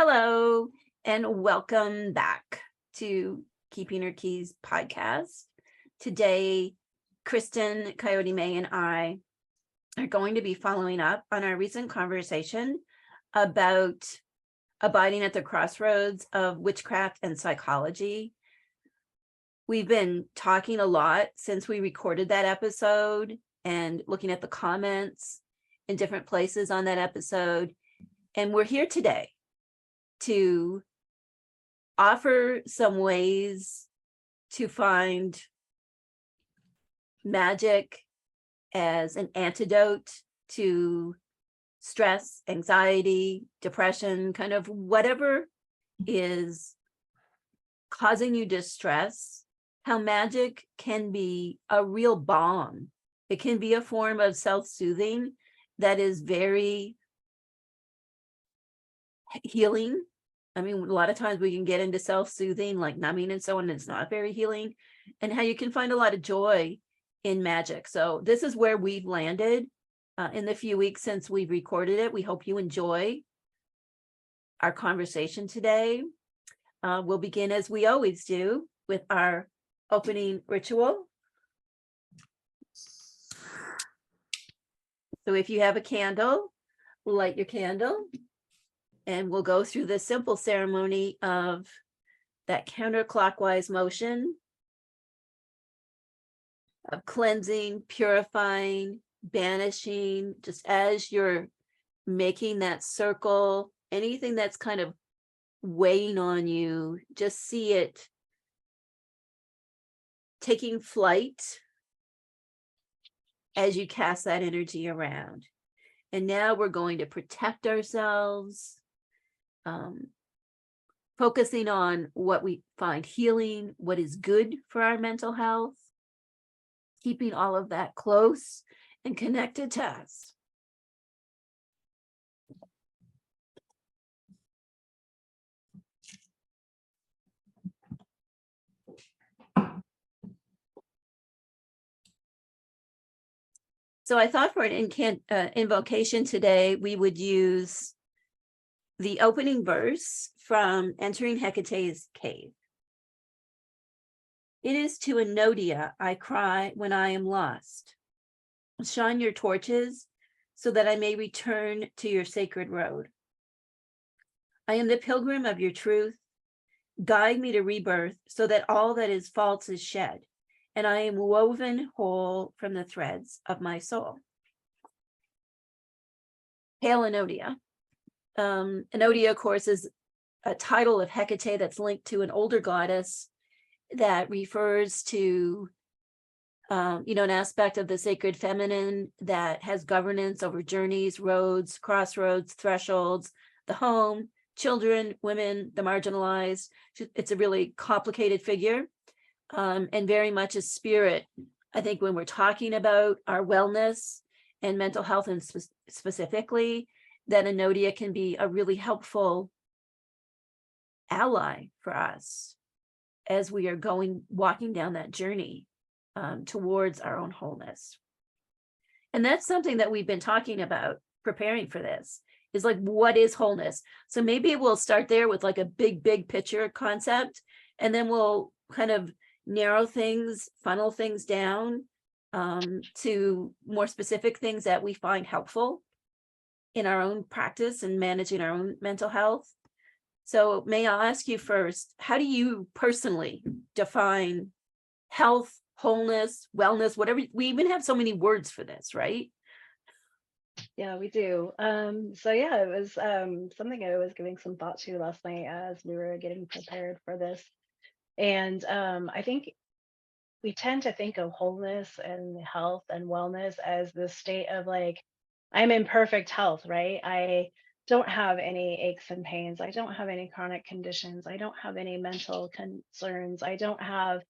Hello, and welcome back to Keeping Her Keys podcast. Today, Christen, Coyote Mae, and I are going to be following up on our recent conversation about abiding at the crossroads of witchcraft and psychology. We've been talking a lot since we recorded that episode and looking at the comments in different places on that episode. And we're here today to offer some ways to find magic as an antidote to stress, anxiety, depression, kind of whatever is causing you distress, how magic can be a real balm. It can be a form of self-soothing that is very healing. I mean, a lot of times we can get into self-soothing, like numbing and so on, and it's not very healing, and how you can find a lot of joy in magic. So this is where we've landed in the few weeks since we've recorded it. We hope you enjoy our conversation today. We'll begin, as we always do, with our opening ritual. So if you have a candle, light your candle. And we'll go through the simple ceremony of that counterclockwise motion of cleansing, purifying, banishing, just as you're making that circle, anything that's kind of weighing on you, just see it taking flight as you cast that energy around. And now we're going to protect ourselves, focusing on what we find healing, what is good for our mental health, keeping all of that close and connected to us. So I thought for an invocation today, we would use the opening verse from Entering Hecate's Cave. It is to Enodia I cry when I am lost. Shine your torches so that I may return to your sacred road. I am the pilgrim of your truth. Guide me to rebirth so that all that is false is shed, and I am woven whole from the threads of my soul. Hail Enodia. Enodia, of course, is a title of Hecate that's linked to an older goddess that refers to, an aspect of the sacred feminine that has governance over journeys, roads, crossroads, thresholds, the home, children, women, the marginalized. It's a really complicated figure, and very much a spirit. I think when we're talking about our wellness and mental health, and specifically, that Enodia can be a really helpful ally for us as we are walking down that journey towards our own wholeness. And that's something that we've been talking about preparing for this, is like, what is wholeness? So maybe we'll start there with like a big picture concept, and then we'll kind of narrow things, funnel things down to more specific things that we find helpful in our own practice and managing our own mental health. So may I ask you first, how do you personally define health, wholeness, wellness, whatever? We even have so many words for this, right? Yeah, we do. It was something I was giving some thought to last night as we were getting prepared for this. And I think we tend to think of wholeness and health and wellness as the state of like, I'm in perfect health, right? I don't have any aches and pains. I don't have any chronic conditions. I don't have any mental concerns. I don't have,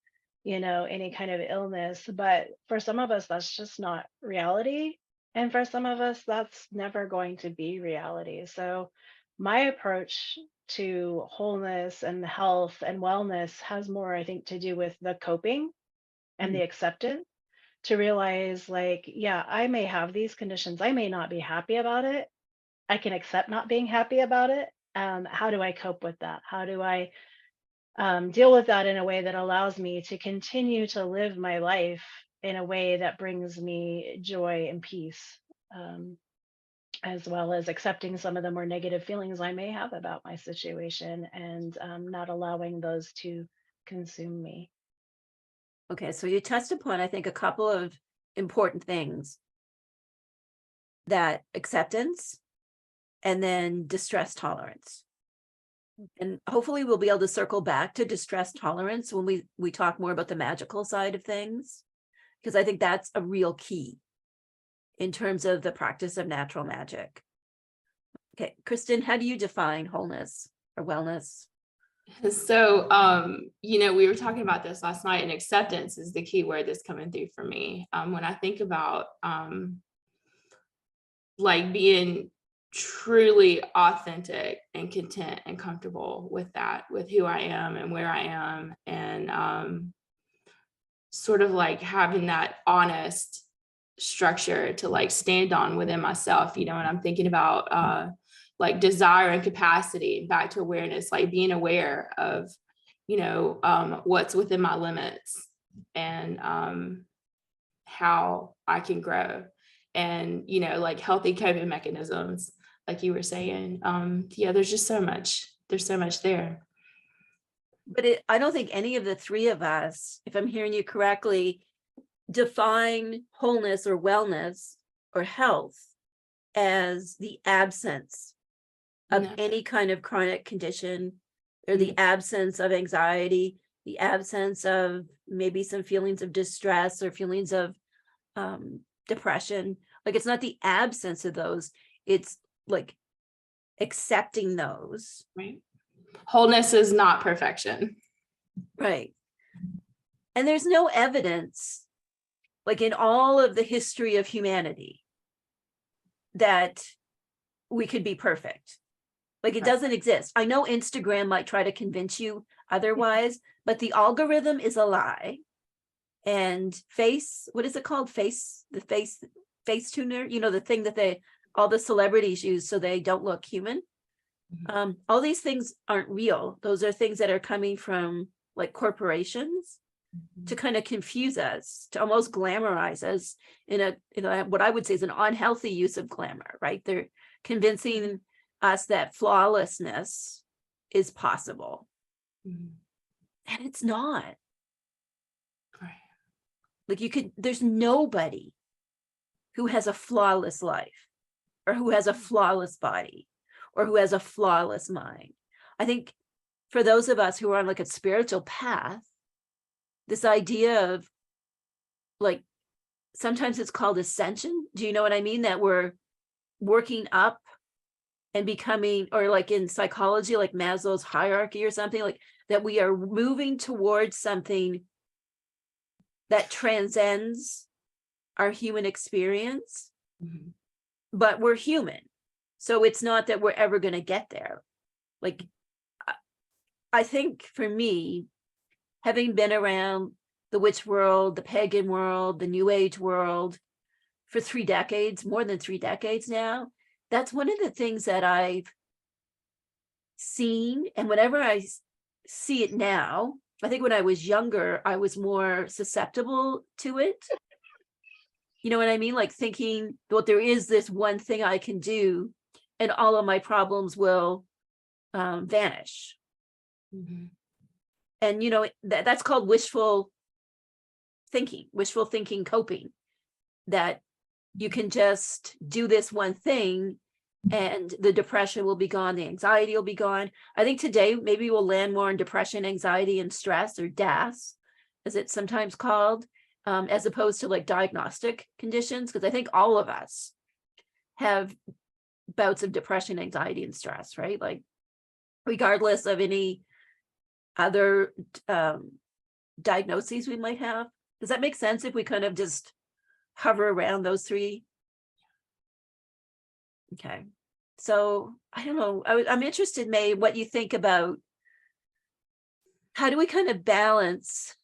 any kind of illness. But for some of us, that's just not reality. And for some of us, that's never going to be reality. So my approach to wholeness and health and wellness has more, I think, to do with the coping and the acceptance, to realize like, yeah, I may have these conditions. I may not be happy about it. I can accept not being happy about it. how do I cope with that? How do I deal with that in a way that allows me to continue to live my life in a way that brings me joy and peace, um, as well as accepting some of the more negative feelings I may have about my situation, and not allowing those to consume me. Okay, so you touched upon, I think, a couple of important things, that acceptance and then distress tolerance. And hopefully we'll be able to circle back to distress tolerance when we talk more about the magical side of things, because I think that's a real key in terms of the practice of natural magic. Okay, Christen, how do you define wholeness or wellness? So, we were talking about this last night, and acceptance is the key word that's coming through for me. When I think about like being truly authentic and content and comfortable with that, with who I am and where I am, and sort of like having that honest structure to like stand on within myself, and I'm thinking about like desire and capacity, back to awareness, like being aware of, what's within my limits, and how I can grow, and, like healthy coping mechanisms, like you were saying. Yeah, there's so much there. But I don't think any of the three of us, if I'm hearing you correctly, define wholeness or wellness or health as the absence of No. any kind of chronic condition, or the absence of anxiety, the absence of maybe some feelings of distress or feelings of depression. Like, it's not the absence of those, it's like accepting those. Right. Wholeness is not perfection. Right. And there's no evidence, like in all of the history of humanity, that we could be perfect. Like, it Right. doesn't exist. I know Instagram might try to convince you otherwise, but the algorithm is a lie. And what is it called? The face tuner, the thing that all the celebrities use so they don't look human. All these things aren't real. Those are things that are coming from like corporations to kind of confuse us, to almost glamorize us in a what I would say is an unhealthy use of glamour, right? They're convincing us that flawlessness is possible. Mhm. And it's not. Right. Like, there's nobody who has a flawless life, or who has a flawless body, or who has a flawless mind. I think for those of us who are on like a spiritual path, this idea of, like, sometimes it's called ascension. Do you know what I mean? That we're working up and becoming, or like in psychology, like Maslow's hierarchy or something, like that we are moving towards something that transcends our human experience. Mhm. But we're human. So it's not that we're ever going to get there. Like, I think for me, having been around the witch world, the pagan world, the new age world for 3 decades, more than 3 decades now, that's one of the things that I've seen. And whenever I see it now, I think when I was younger, I was more susceptible to it. You know what I mean? Like, thinking, well, there is this one thing I can do and all of my problems will vanish. Mhm. And, that's called wishful thinking coping, that you can just do this one thing and the depression will be gone, the anxiety will be gone. I think today maybe we'll land more on depression, anxiety, and stress, or DAS, as it's sometimes called, as opposed to like diagnostic conditions, because I think all of us have bouts of depression, anxiety, and stress, right? Like, regardless of any other diagnoses we might have. Does that make sense if we kind of just hover around those three? Okay. So I don't know. I'm interested, May, what you think about how do we kind of balance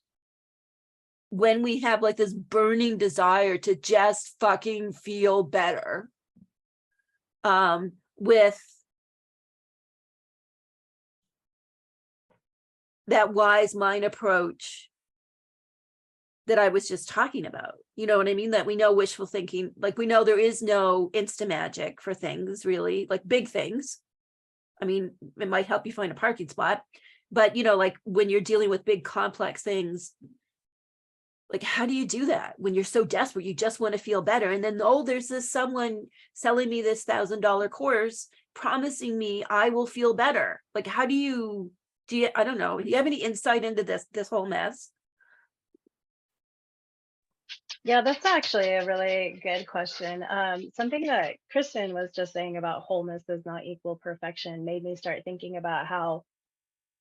when we have like this burning desire to just fucking feel better, with that wise mind approach that I was just talking about. You know what I mean? That we know wishful thinking, like we know there is no insta magic for things, really, like big things. I mean, it might help you find a parking spot, but you know, like when you're dealing with big complex things, like how do you do that when you're so desperate, you just want to feel better, and then oh, there's this someone selling me this $1,000 course promising me I will feel better. Like how do you I don't know, do you have any insight into this whole mess? Yeah, that's actually a really good question. Something that Kristen was just saying about wholeness does not equal perfection made me start thinking about how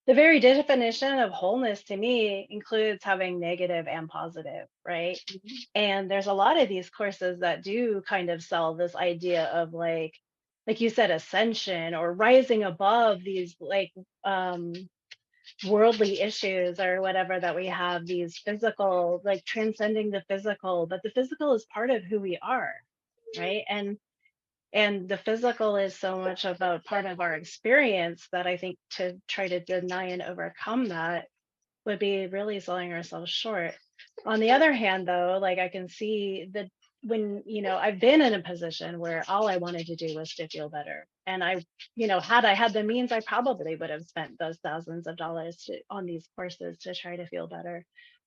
the very definition of wholeness to me includes having negative and positive, right? And there's a lot of these courses that do kind of sell this idea of like you said, ascension or rising above these worldly issues or whatever that we have, these physical, like transcending the physical, but the physical is part of who we are, right? And the physical is so much of a part of our experience that I think to try to deny and overcome that would be really selling ourselves short. On the other hand, though, like I can see that when, I've been in a position where all I wanted to do was to feel better. And had I had the means, I probably would have spent those thousands of dollars on these courses to try to feel better.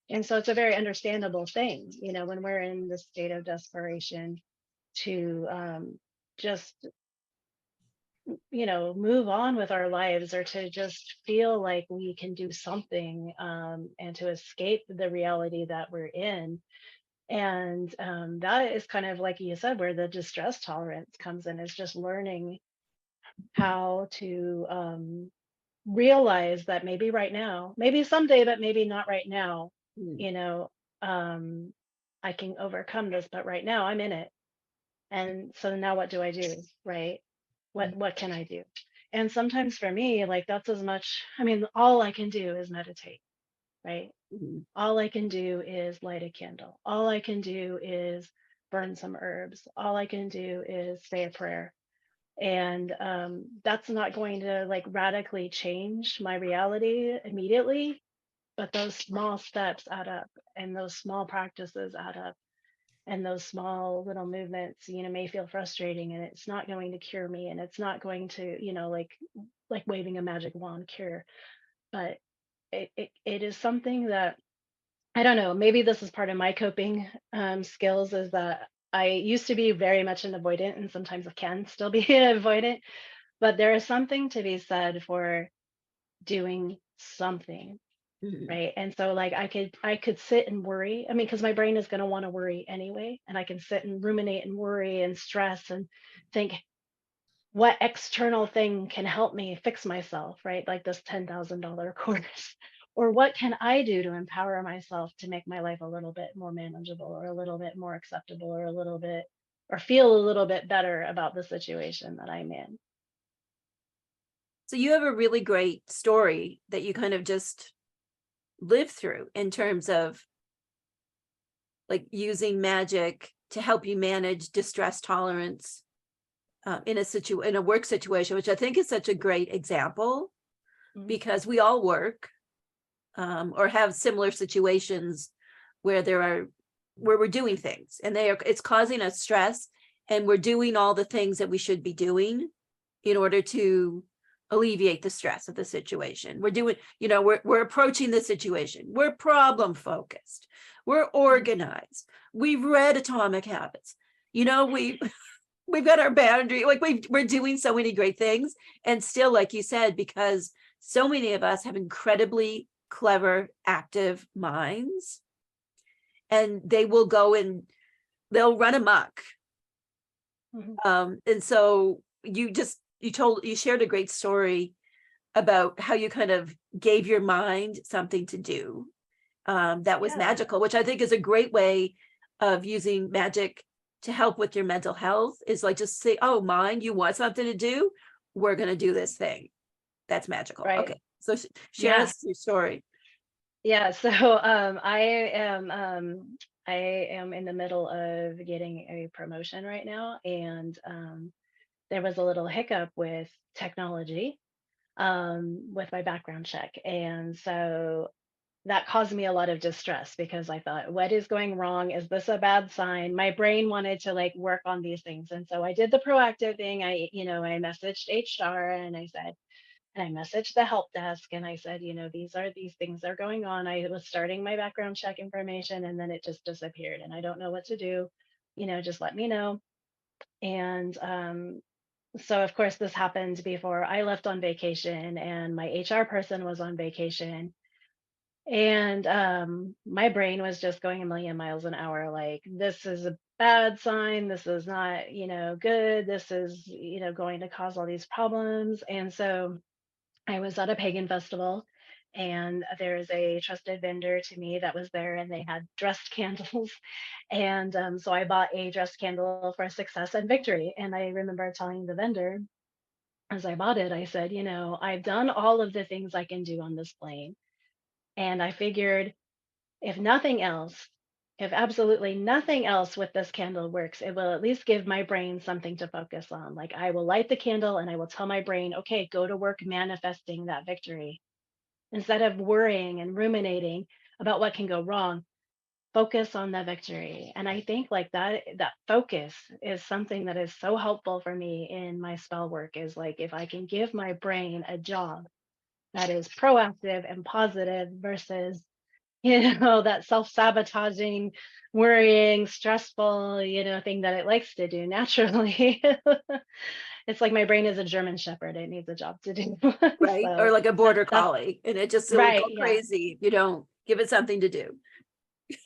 And so it's a very understandable thing, when we're in this state of desperation to just move on with our lives or to just feel like we can do something and to escape the reality that we're in. And that is kind of like you said, where the distress tolerance comes in, is just learning how to realize that maybe right now, maybe someday, but maybe not right now, I can overcome this, but right now I'm in it. And so now what do I do? Right? What can I do? And sometimes for me, like that's as much, I mean, all I can do is meditate, right? All I can do is light a candle. All I can do is burn some herbs. All I can do is say a prayer. And that's not going to like radically change my reality immediately, but those small steps add up and those small practices add up. And those small little movements, may feel frustrating, and it's not going to cure me, and it's not going to, like waving a magic wand cure. But it is something that, I don't know, maybe this is part of my coping skills, is that I used to be very much an avoidant, and sometimes I can still be avoidant, but there is something to be said for doing something. Right. And so like I could sit and worry. I mean, because my brain is going to want to worry anyway. And I can sit and ruminate and worry and stress and think, what external thing can help me fix myself, right? Like this $10,000 course. Or what can I do to empower myself to make my life a little bit more manageable, or a little bit more acceptable, or a little bit, or feel a little bit better about the situation that I'm in. So you have a really great story that you kind of just lived through in terms of like using magic to help you manage distress tolerance in a work situation, which I think is such a great example, because we all work or have similar situations where we're doing things and it's causing us stress, and we're doing all the things that we should be doing in order to alleviate the stress of the situation. We're doing, we're approaching the situation. We're problem focused. We're organized. We've read Atomic Habits. We've got our boundary. Like we're doing so many great things, and still, like you said, because so many of us have incredibly clever, active minds, and they will go and they'll run amok. And so you shared a great story about how you kind of gave your mind something to do that was magical, which I think is a great way of using magic to help with your mental health, is like just say, oh, mind, you want something to do? We're going to do this thing. That's magical. Right. Okay. So share us your story. Yeah. So I am in the middle of getting a promotion right now. And there was a little hiccup with technology. with my background check. And so that caused me a lot of distress because I thought, what is going wrong? Is this a bad sign? My brain wanted to like work on these things. And so I did the proactive thing. I messaged HR and I said, and I messaged the help desk and I said, these things are going on. I was starting my background check information and then it just disappeared and I don't know what to do. Just let me know. And so of course this happened before I left on vacation and my HR person was on vacation. And my brain was just going a million miles an hour, like, this is a bad sign. This is not, good. This is, going to cause all these problems. And so I was at a pagan festival and there's a trusted vendor to me that was there and they had dressed candles. And so I bought a dressed candle for success and victory. And I remember telling the vendor as I bought it, I said, I've done all of the things I can do on this plane. And I figured if nothing else, if absolutely nothing else with this candle works, it will at least give my brain something to focus on. Like I will light the candle and I will tell my brain, okay, go to work manifesting that victory. Instead of worrying and ruminating about what can go wrong, focus on the victory. And I think like that focus is something that is so helpful for me in my spell work is like if I can give my brain a job that is proactive and positive versus that self-sabotaging, worrying, stressful, thing that it likes to do naturally. It's like my brain is a German shepherd. It needs a job to do. Right? Or So like a border that's collie, and it'll right. go Yeah. crazy if you don't give it something to do.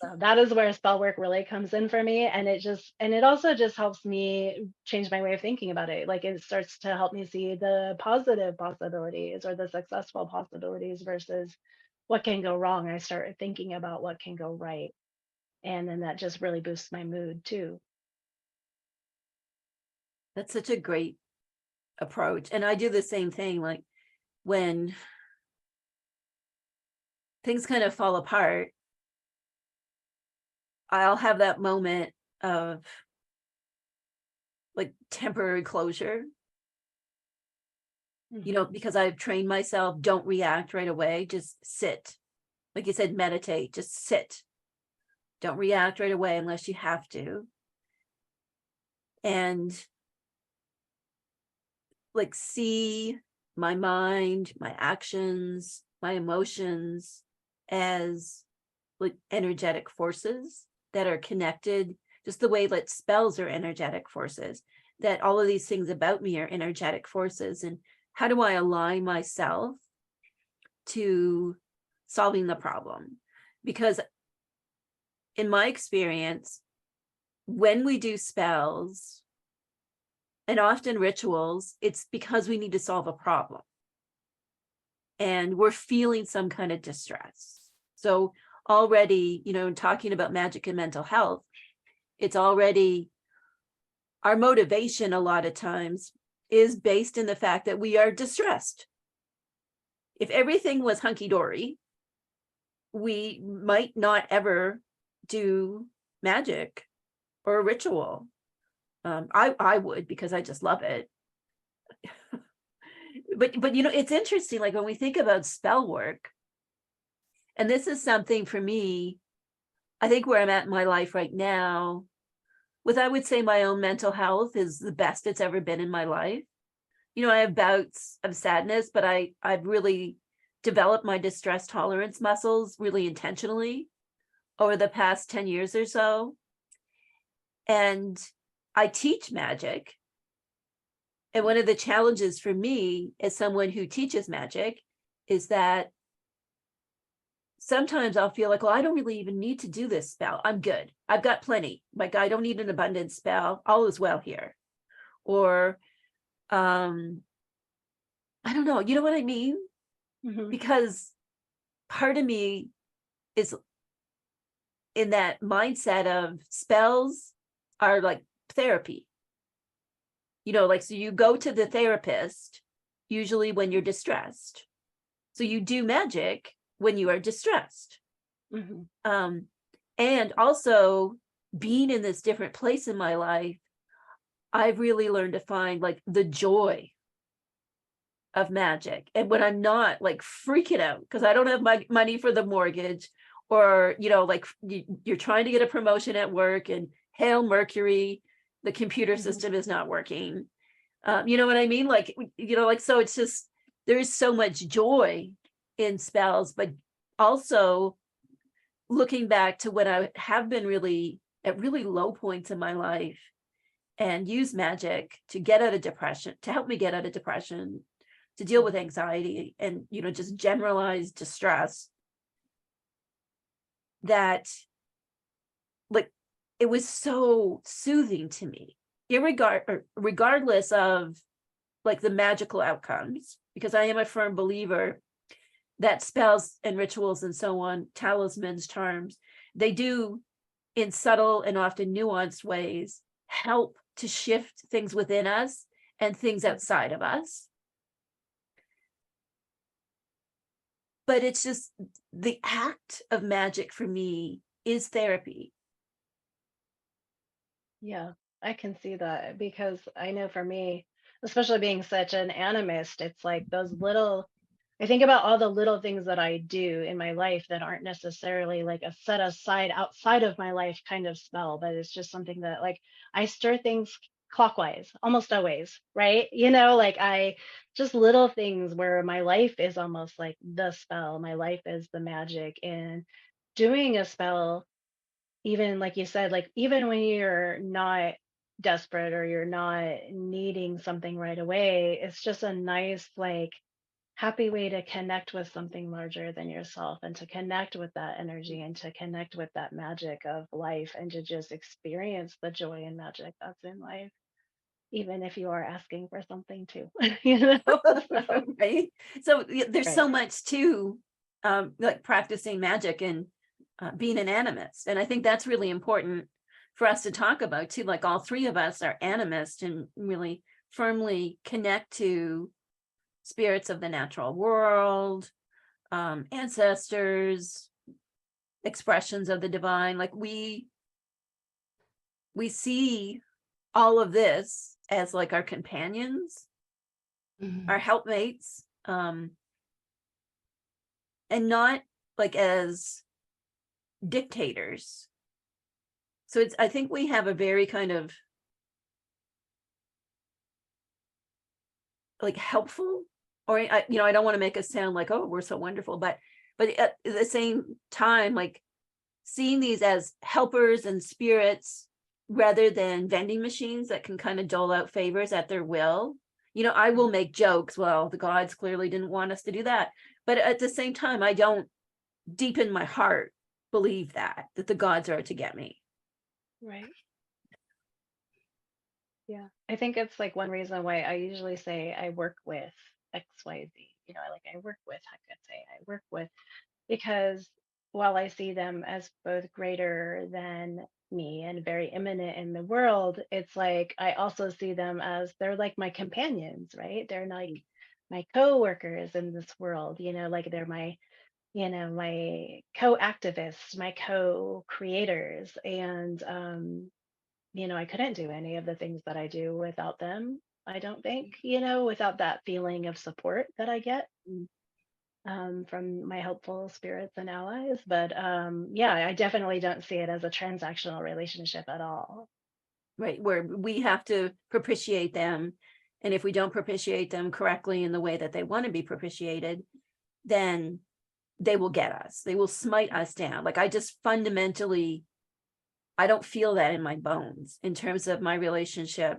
So that is where spell work really comes in for me. And it also just helps me change my way of thinking about it. Like it starts to help me see the positive possibilities or the successful possibilities versus what can go wrong. I start thinking about what can go right. And then that just really boosts my mood too. That's such a great approach. And I do the same thing, like when things kind of fall apart, I'll have that moment of like temporary closure, Mhm. because I've trained myself, don't react right away, just sit. Like you said, meditate, just sit. Don't react right away unless you have to. And like see my mind, my actions, my emotions as like energetic forces that are connected, just the way that spells are energetic forces, that all of these things about me are energetic forces. And how do I align myself to solving the problem? Because in my experience, when we do spells and often rituals, it's because we need to solve a problem and we're feeling some kind of distress. So already, talking about magic and mental health, it's already our motivation a lot of times is based in the fact that we are distressed. If everything was hunky-dory, we might not ever do magic or a ritual. I would, because I just love it. But it's interesting, like when we think about spell work, and this is something for me, I think where I'm at in my life right now, with I would say my own mental health is the best it's ever been in my life. I have bouts of sadness, but I've really developed my distress tolerance muscles really intentionally over the past 10 years or so. And I teach magic. And one of the challenges for me as someone who teaches magic is that sometimes I'll feel like, well, I don't really even need to do this spell. I'm good. I've got plenty. Like I don't need an abundance spell. All is well here. Or I don't know. You know what I mean? Mhm. Because part of me is in that mindset of spells are like therapy. Like, so you go to the therapist usually when you're distressed. So you do magic when you are distressed. Mhm. And also being in this different place in my life, I've really learned to find like the joy of Magick, and when I'm not like freaking out because I don't have my money for the mortgage, or like you're trying to get a promotion at work and hail Mercury, the computer system is not working. You know what I mean? Like, so it's just, there is so much joy in spells, but also looking back to when I have been really at really low points in my life and use Magick to get out of depression, to help me get out of depression, to deal with anxiety and, just generalized distress, that like, it was so soothing to me, regardless of like the magical outcomes, because I am a firm believer that spells and rituals and so on, talismans, charms, they do in subtle and often nuanced ways help to shift things within us and things outside of us. But it's just the act of Magick for me is therapy. Yeah, I can see that because I know for me, especially being such an animist, it's like those little, I think about all the little things that I do in my life that aren't necessarily like a set aside outside of my life kind of spell, but it's just something that like I stir things clockwise almost always, right? Like I just little things where my life is almost like the spell, my life is the magic. And doing a spell, even like you said, like even when you're not desperate or you're not needing something right away, it's just a nice, like, happy way to connect with something larger than yourself and to connect with that energy and to connect with that magic of life and to just experience the joy and magic that's in life, even if you are asking for something too. you know So, Right? So there's right. so much to like practicing magic and being an animist. And I think that's really important for us to talk about too. Like all three of us are animist and really firmly connect to spirits of the natural world, ancestors, expressions of the divine. Like we see all of this as like our companions, our helpmates, and not like as dictators. So it's, I think we have a very kind of like helpful, or I don't want to make us sound like, oh, we're so wonderful, but at the same time, like seeing these as helpers and spirits rather than vending machines that can kind of dole out favors at their will. I will make jokes, well, the gods clearly didn't want us to do that, but at the same time, I don't deep in my heart believe that the gods are to get me. Right. Yeah. I think it's like one reason why I usually say I work with XYZ. Like I work with Hecate, I work with, because while I see them as both greater than me and very imminent in the world, it's like I also see them as they're like my companions, right? They're like my co-workers in this world, like they're my, my co-activists, my co-creators. And I couldn't do any of the things that I do without them. I don't think, without that feeling of support that I get from my helpful spirits and allies. But yeah, I definitely don't see it as a transactional relationship at all. Right, where we have to propitiate them, and if we don't propitiate them correctly in the way that they want to be propitiated, then they will get us, they will smite us down. Like I just fundamentally, I don't feel that in my bones in terms of my relationship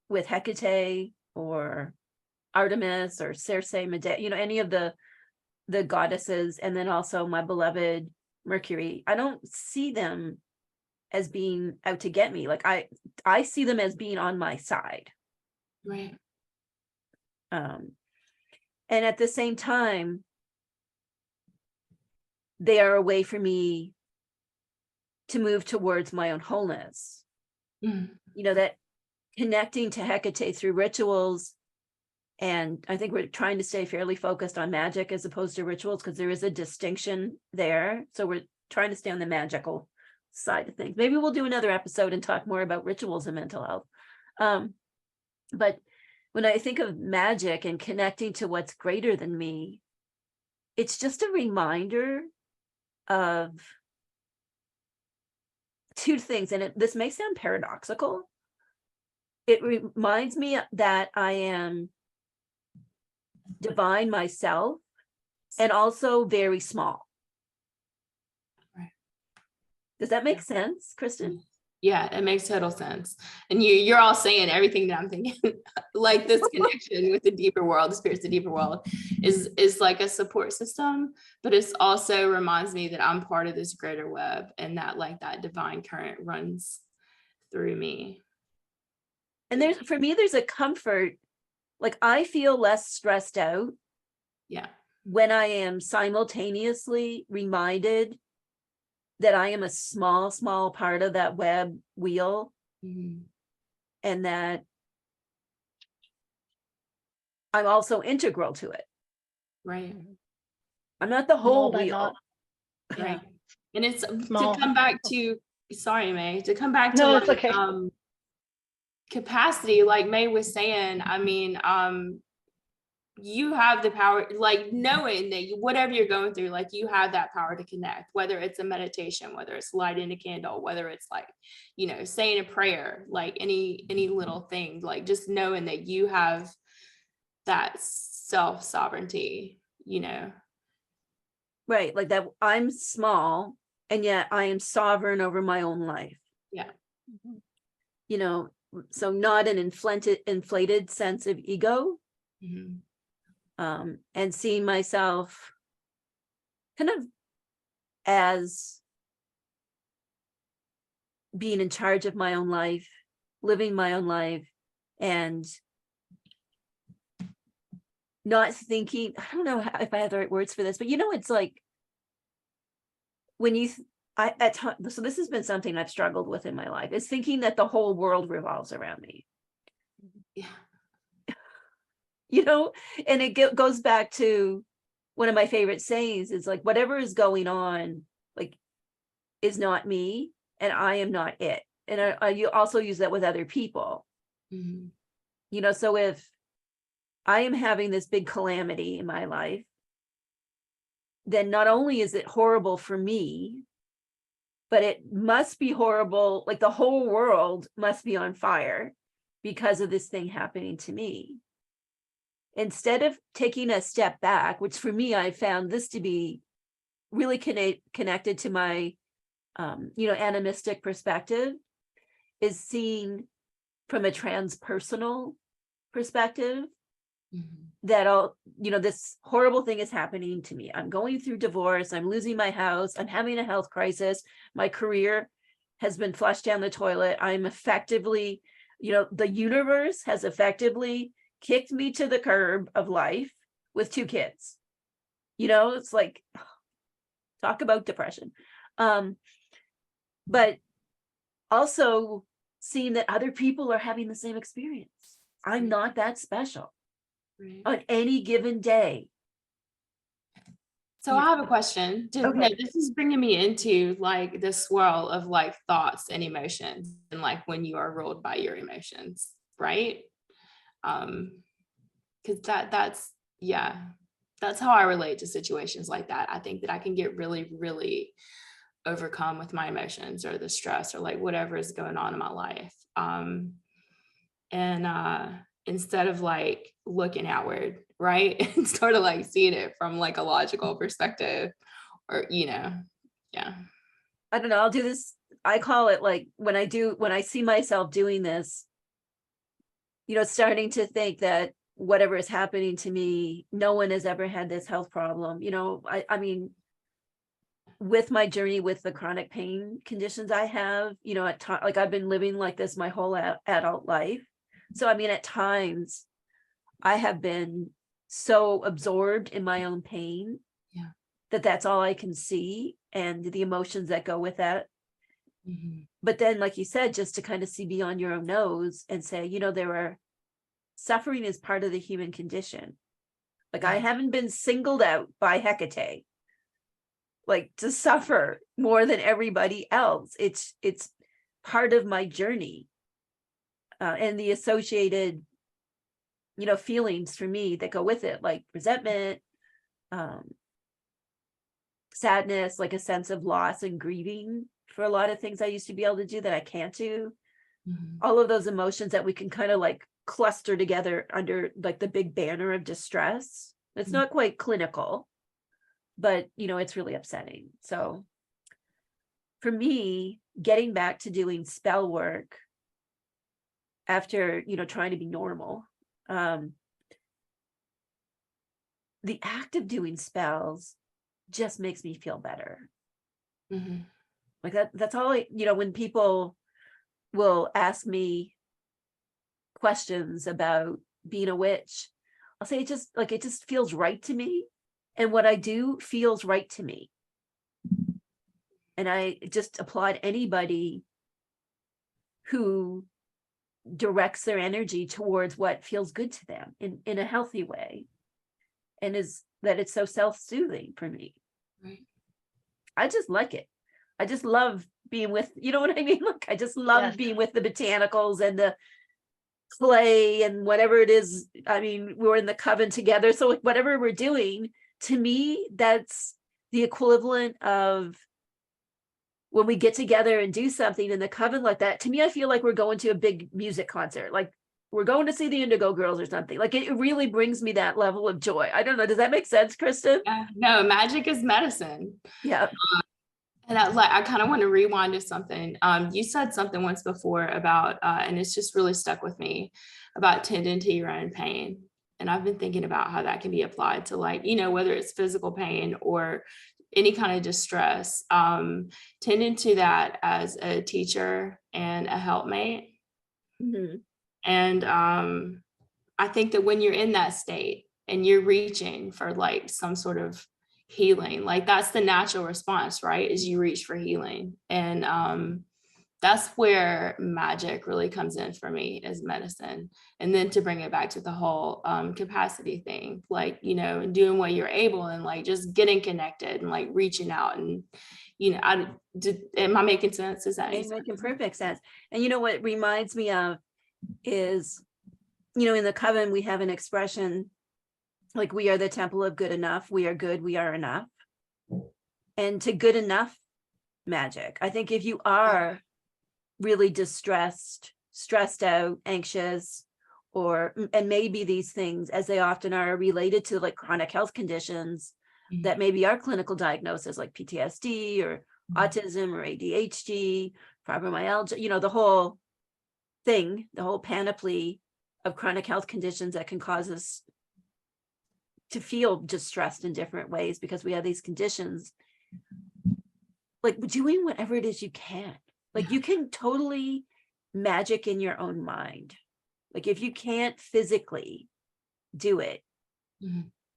with Hecate or Artemis or Circe, Medea, any of the goddesses, and then also my beloved Mercury. I don't see them as being out to get me. Like I see them as being on my side. Right. And at the same time, they are a way for me to move towards my own wholeness. That connecting to Hecate through rituals, and I think we're trying to stay fairly focused on magic as opposed to rituals, because there is a distinction there. So we're trying to stay on the magical side of things. Maybe we'll do another episode and talk more about rituals and mental health. But when I think of magic and connecting to what's greater than me, it's just a reminder of two things. And this may sound paradoxical. It reminds me that I am divine myself and also very small. Right. Does that make sense, Christen? Yeah, it makes total sense. And you're all saying everything that I'm thinking. Like this connection with the deeper world, the spirits, the deeper world is like a support system, but it's also reminds me that I'm part of this greater web, and that like that divine current runs through me. And for me, there's a comfort. Like I feel less stressed out. Yeah. When I am simultaneously reminded that I am a small, small part of that web wheel, Mm-hmm. and that I'm also integral to it. Right. I'm not the whole But wheel. not Yeah. right. And it's Small. to come back to, sorry, May, to come back to No, like, it's okay. capacity, like May was saying, I mean, you have the power, like knowing that whatever you're going through, like you have that power to connect, whether it's a meditation, whether it's lighting a candle, whether it's like, you know, saying a prayer, like any little thing, like just knowing that you have that self-sovereignty, you know. Right. Like that I'm small and yet I am sovereign over my own life. Yeah. You know, so not an inflated sense of ego. Mm-hmm. And seeing myself kind of as being in charge of my own life, living my own life, and not thinking, I don't know if I have the right words for this, but you know, it's like when you, so this has been something I've struggled with in my life, is thinking that the whole world revolves around me. Yeah. You know, and it goes back to one of my favorite sayings is like, whatever is going on, like, is not me, and I am not it. And you also use that with other people. Mm-hmm. You know, so if I am having this big calamity in my life, then not only is it horrible for me, but it must be horrible, like the whole world must be on fire because of this thing happening to me. Instead of taking a step back, which for me, I found this to be really connected to my, animistic perspective, is seeing from a transpersonal perspective that this horrible thing is happening to me. I'm going through divorce. I'm losing my house. I'm having a health crisis. My career has been flushed down the toilet. I'm effectively, the universe has effectively kicked me to the curb of life with 2 kids. It's like, talk about depression. But also seeing that other people are having the same experience. I'm not that special on any given day. So I have a question. Okay. This is bringing me into like this swirl of like thoughts and emotions, and like when you are ruled by your emotions, right? Because that's how I relate to situations like that. I think that I can get really, really overcome with my emotions or the stress or like whatever is going on in my life. And instead of like looking outward, right? And sort of like seeing it from like a logical perspective, or, yeah. I don't know. I'll do this. I call it like when I see myself doing this, starting to think that whatever is happening to me, no one has ever had this health problem. I mean, with my journey with the chronic pain conditions I have, like I've been living like this my whole adult life. So, I mean, at times I have been so absorbed in my own pain that's all I can see, and the emotions that go with that. Mm-hmm. But then, like you said, just to kind of see beyond your own nose and say, suffering is part of the human condition. Like I haven't been singled out by Hecate, like to suffer more than everybody else. It's part of my journey, and the associated feelings for me that go with it, like resentment, sadness, like a sense of loss and grieving for a lot of things I used to be able to do that I can't do. All of those emotions that we can kind of like cluster together under like the big banner of distress. It's not quite clinical, but it's really upsetting. So for me, getting back to doing spell work after trying to be normal, the act of doing spells just makes me feel better. Like that's all when people will ask me questions about being a witch, I'll say it just feels right to me, and what I do feels right to me. And I just applaud anybody who directs their energy towards what feels good to them in a healthy way, and is that it's so self-soothing for me. Right. I just like it. I just love being with, you know what I mean? Like I just love being with the botanicals and the clay and whatever it is. I mean, we're in the coven together, so like whatever we're doing, to me, that's the equivalent of when we get together and do something in the coven like that. To me, I feel like we're going to a big music concert, like we're going to see the Indigo Girls or something. Like it really brings me that level of joy. I don't know, does that make sense, Christen? No, magic is medicine. Yeah. And I kind of want to rewind to something. You said something once before about, and it's just really stuck with me, about tending to your own pain. And I've been thinking about how that can be applied to whether it's physical pain or any kind of distress, tending to that as a teacher and a helpmate. And I think that when you're in that state and you're reaching for some sort of healing, that's the natural response, right? Is you reach for healing. And that's where magic really comes in for me, as medicine. And then to bring it back to the whole capacity thing, doing what you're able and just getting connected and reaching out. And am I making sense? Is that making perfect sense? And what reminds me of is in the coven we have an expression like, we are the temple of good enough, we are good, we are enough. And to good enough magic, I think if you are really distressed, stressed out, anxious, and maybe these things, as they often are, related to chronic health conditions that maybe are clinical diagnoses like PTSD or autism or ADHD, fibromyalgia, the whole thing, the whole panoply of chronic health conditions that can cause us to feel distressed in different ways because we have these conditions. Doing whatever it is you can. You can totally magic in your own mind. If you can't physically do it,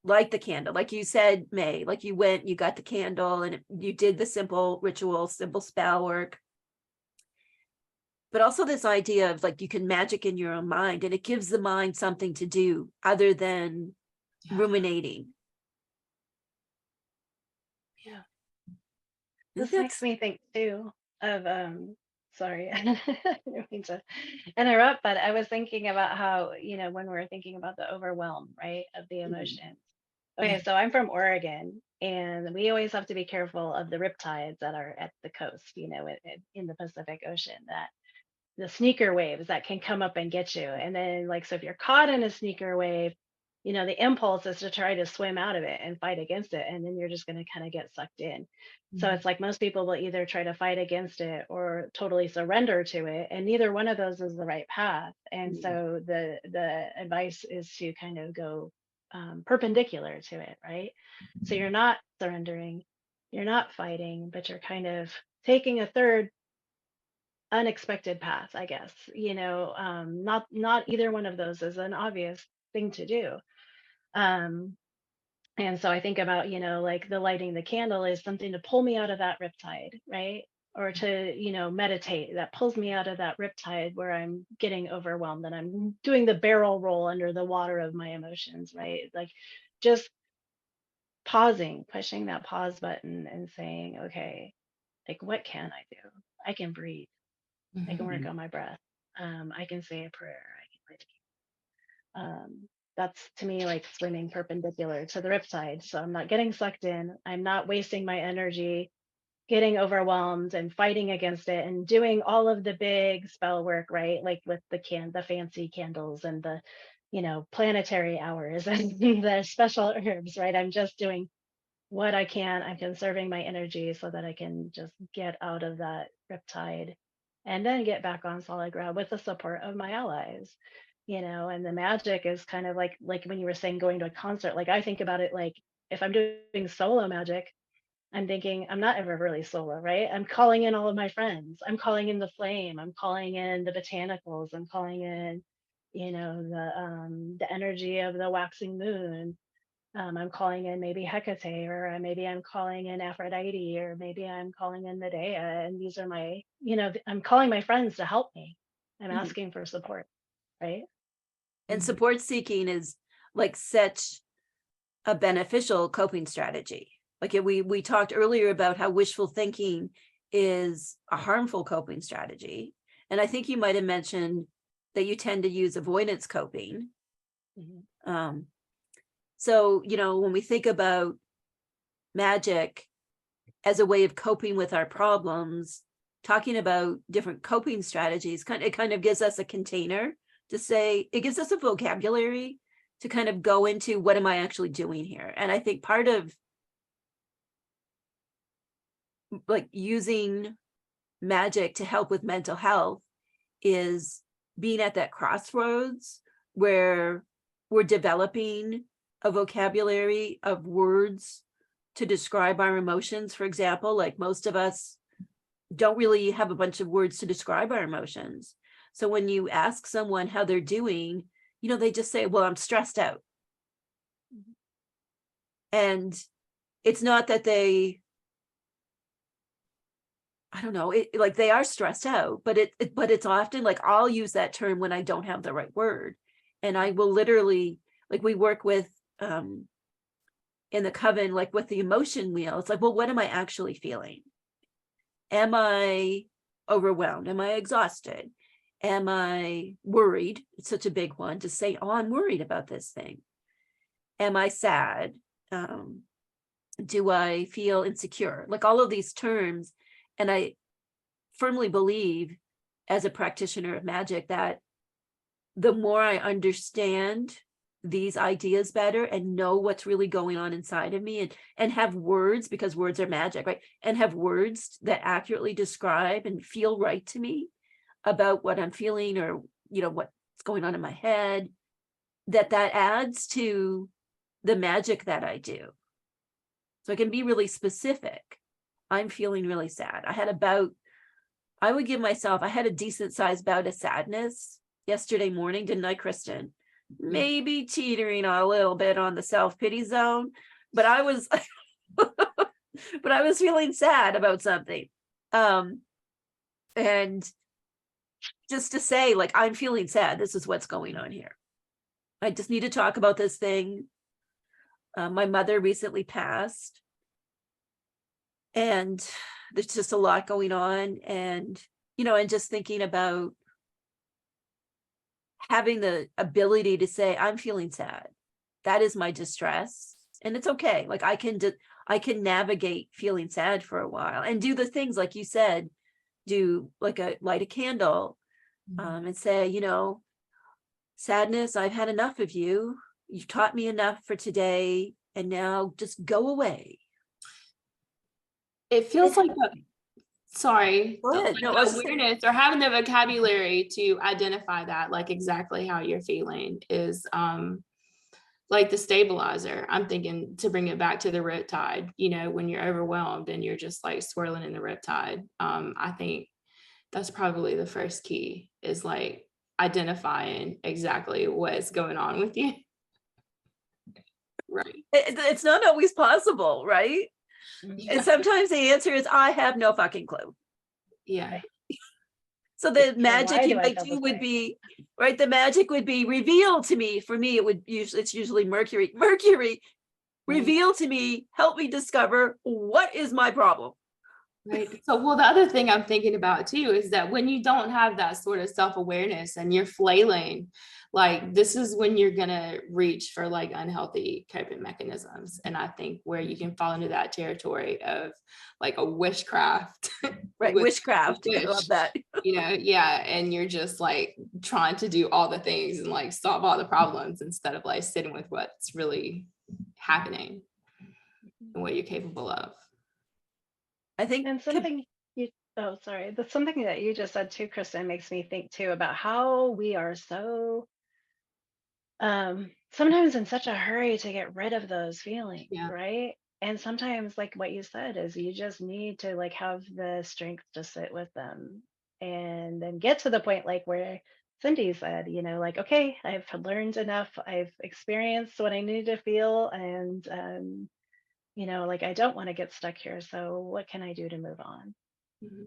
light the candle, like you said, May, you went, you got the candle and you did the simple ritual, simple spell work. But also this idea of you can magic in your own mind, and it gives the mind something to do other than ruminating. This makes me think too of sorry, I don't mean to interrupt, but I was thinking about how, when we're thinking about the overwhelm, right, of the emotions. Okay, so I'm from Oregon, and we always have to be careful of the riptides that are at the coast, in the Pacific Ocean, that the sneaker waves that can come up and get you. And then so if you're caught in a sneaker wave, the impulse is to try to swim out of it and fight against it. And then you're just going to kind of get sucked in. So it's most people will either try to fight against it or totally surrender to it. And neither one of those is the right path. And so the advice is to kind of go perpendicular to it, right? So you're not surrendering, you're not fighting, but you're kind of taking a third unexpected path, I guess. Not either one of those is an obvious thing to do. And so I think about, the lighting the candle is something to pull me out of that riptide, right? Or to, meditate, that pulls me out of that riptide where I'm getting overwhelmed and I'm doing the barrel roll under the water of my emotions, right? Just pausing, pushing that pause button and saying, okay, what can I do? I can breathe. I can work on my breath. I can say a prayer. I can That's to me like swimming perpendicular to the riptide. So I'm not getting sucked in. I'm not wasting my energy getting overwhelmed and fighting against it and doing all of the big spell work, right? Like with the fancy candles and the, planetary hours and the special herbs, right? I'm just doing what I can. I'm conserving my energy so that I can just get out of that riptide and then get back on solid ground with the support of my allies. And the magic is kind of like when you were saying going to a concert, like I think about it like if I'm doing solo magic, I'm thinking I'm not ever really solo, right? I'm calling in all of my friends. I'm calling in the flame. I'm calling in the botanicals. I'm calling in, the energy of the waxing moon. I'm calling in maybe Hecate, or maybe I'm calling in Aphrodite, or maybe I'm calling in Medea. And these are my, I'm calling my friends to help me. I'm Mhm. asking for support, right? And support seeking is like such a beneficial coping strategy. Like we talked earlier about how wishful thinking is a harmful coping strategy. And I think you might have mentioned that you tend to use avoidance coping. Mhm. So, when we think about magic as a way of coping with our problems, talking about different coping strategies, it kind of gives us a container to say, it gives us a vocabulary to kind of go into what am I actually doing here? And I think part of like using magic to help with mental health is being at that crossroads where we're developing a vocabulary of words to describe our emotions. For example, like most of us don't really have a bunch of words to describe our emotions. So when you ask someone how they're doing, they just say, well, I'm stressed out. And it's not that I don't know, like they are stressed out, but it's often like I'll use that term when I don't have the right word. And I will literally, like we work with in the coven, like with the emotion wheel, it's like, well, what am I actually feeling? Am I overwhelmed? Am I exhausted? Am I worried? It's such a big one to say, oh, I'm worried about this thing. Am I sad? Do I feel insecure? Like all of these terms. And I firmly believe as a practitioner of magic that the more I understand these ideas better and know what's really going on inside of me and have words, because words are magic, right? And have words that accurately describe and feel right to me about what I'm feeling or, what's going on in my head, that adds to the magic that I do. So I can be really specific. I'm feeling really sad. I had a decent sized bout of sadness yesterday morning, didn't I, Christen? Maybe teetering a little bit on the self-pity zone, but I was feeling sad about something. And just to say, like, I'm feeling sad. This is what's going on here. I just need to talk about this thing. My mother recently passed. And there's just a lot going on. And, and just thinking about having the ability to say, I'm feeling sad. That is my distress. And it's okay. Like I can navigate feeling sad for a while and do the things like you said, light a candle, and say, sadness, I've had enough of you. You've taught me enough for today. And now just go away. It feels like sorry, Go ahead. No, I was just awareness or having the vocabulary to identify that, like exactly how you're feeling is like the stabilizer. I'm thinking to bring it back to the riptide, when you're overwhelmed and you're just like swirling in the riptide. I think that's probably the first key is like identifying exactly what's going on with you. Right. It's not always possible, right? Yeah. And sometimes the answer is I have no fucking clue. Yeah. So the Yeah, magic why you do I might feel do this would way? be, right? The magic would be reveal to me. For me, it's usually Mercury. Mercury, reveal to me, help me discover what is my problem. Right. So, well, the other thing I'm thinking about too is that when you don't have that sort of self-awareness and you're flailing, like this is when you're gonna reach for like unhealthy coping mechanisms. And I think where you can fall into that territory of like a witchcraft, Right, with witchcraft. I love wish, that. yeah, and you're just like trying to do all the things and like solve all the problems instead of like sitting with what's really happening and what you're capable of. I think And something you, oh, sorry, that's something that you just said too, Kristen, makes me think too about how we are so sometimes in such a hurry to get rid of those feelings, Yeah. right? And sometimes, like what you said, is you just need to like have the strength to sit with them and then get to the point like where Cindy said, like, okay, I've learned enough, I've experienced what I need to feel, and like I don't want to get stuck here. So what can I do to move on? Mhm.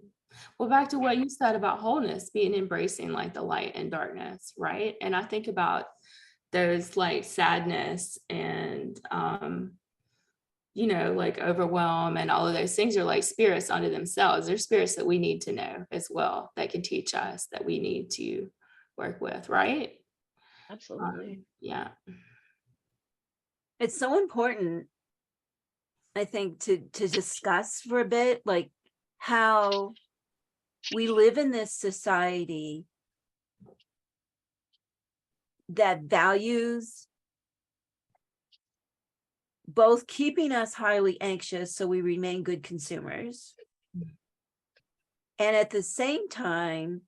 Well, back to what you said about wholeness, being embracing like the light and darkness, right? And I think about those like sadness and like overwhelm and all of those things are like spirits unto themselves. They're spirits that we need to know as well, that can teach us, that we need to work with, right? Absolutely. Yeah. it's so important, I think, to discuss for a bit, like how we live in this society that values both keeping us highly anxious so we remain good consumers, and at the same time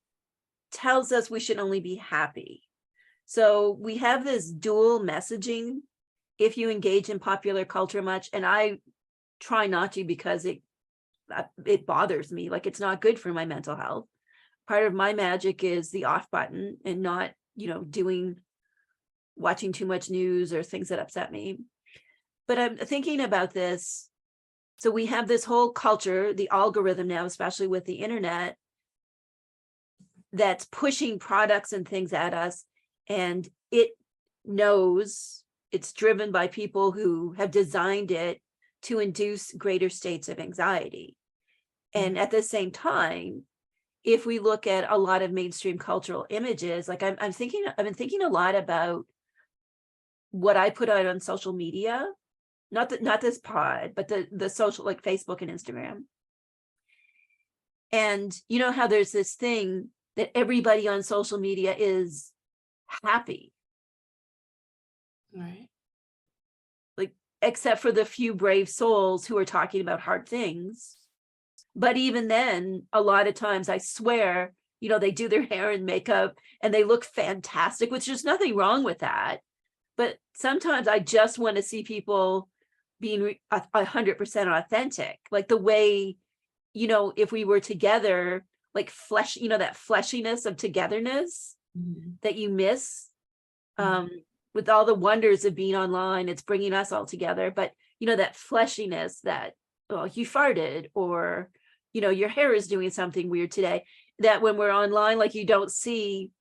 tells us we should only be happy. So we have this dual messaging if you engage in popular culture much, and I try not to because it bothers me, like it's not good for my mental health. Part of my magic is the off button and not watching too much news or things that upset me. But I'm thinking about this. So we have this whole culture, the algorithm now, especially with the internet, that's pushing products and things at us, and it knows it's driven by people who have designed it to induce greater states of anxiety. And at the same time, if we look at a lot of mainstream cultural images, like I've been thinking a lot about what I put out on social media, not this pod, but the social, like Facebook and Instagram. And you know how there's this thing that everybody on social media is happy, Right. like, except for the few brave souls who are talking about hard things. But even then, a lot of times, I swear, they do their hair and makeup and they look fantastic, which there's nothing wrong with that. But sometimes I just want to see people being 100% authentic, like the way, if we were together, like flesh, that fleshiness of togetherness that you miss, with all the wonders of being online. It's bringing us all together, but that fleshiness that, oh, you farted, or your hair is doing something weird today, that when we're online, like, you don't see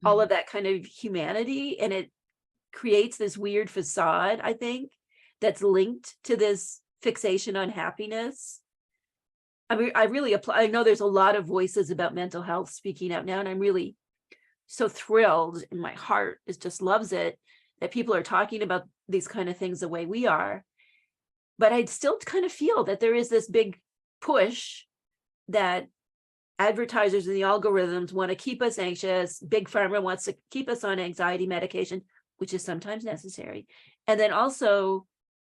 all of that kind of humanity, and it creates this weird facade, I think, that's linked to this fixation on happiness. I mean, I know there's a lot of voices about mental health speaking out now, and I'm really so thrilled, and my heart just loves it, that people are talking about these kind of things the way we are. But I still kind of feel that there is this big push that advertisers and the algorithms want to keep us anxious. Big pharma wants to keep us on anxiety medication, which is sometimes necessary. And then also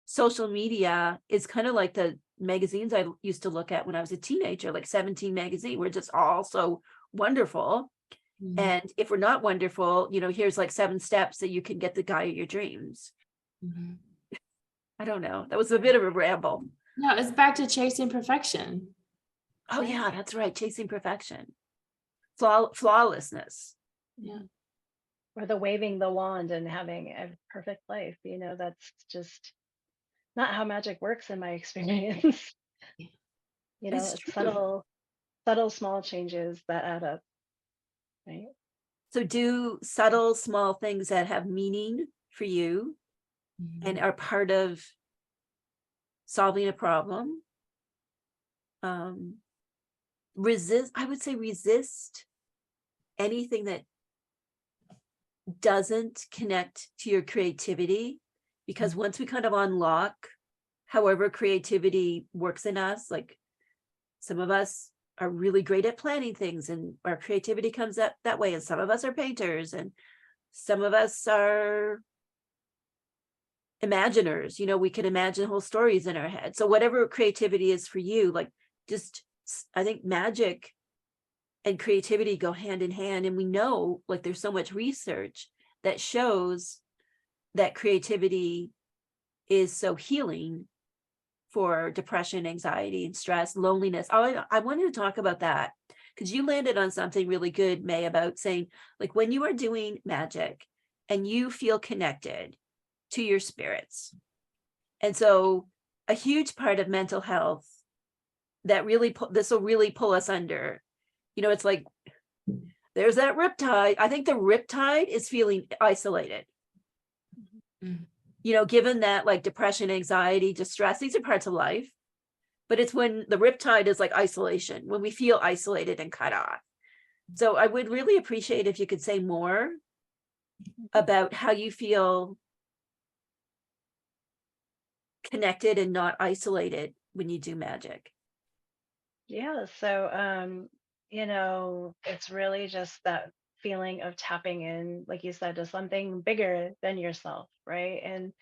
social media is kind of like the magazines I used to look at when I was a teenager, like 17 magazine, were just all so wonderful. And if we're not wonderful, here's like 7 steps that you can get the guy of your dreams. I don't know. That was a bit of a ramble. No, it's back to chasing perfection. Oh yeah, that's right. Chasing perfection. Flawlessness. Yeah. Or the waving the wand and having a perfect life. That's just not how magic works in my experience. It's It's true. subtle, small changes that add up, right? So do subtle, small things that have meaning for you and are part of solving a problem. I would say resist anything that doesn't connect to your creativity, because once we kind of unlock however creativity works in us, like some of us are really great at planning things and our creativity comes up that way, and some of us are painters and some of us are imaginers, we can imagine whole stories in our head. So whatever creativity is for you, like just I think magic and creativity go hand in hand, and we know, like, there's so much research that shows that creativity is so healing for depression, anxiety, and stress, loneliness. I wanted to talk about that because you landed on something really good, May, about saying, like, when you are doing magic and you feel connected to your spirits. And so a huge part of mental health that really this will really pull us under, it's like there's that riptide. I think the riptide is feeling isolated. Mm. Given that, like, depression, anxiety, distress, these are parts of life, but it's when the riptide is like isolation, when we feel isolated and cut off. So I would really appreciate if you could say more about how you feel connected and not isolated when you do magic. Yeah, so it's really just that feeling of tapping in, like you said, to something bigger than yourself, right? And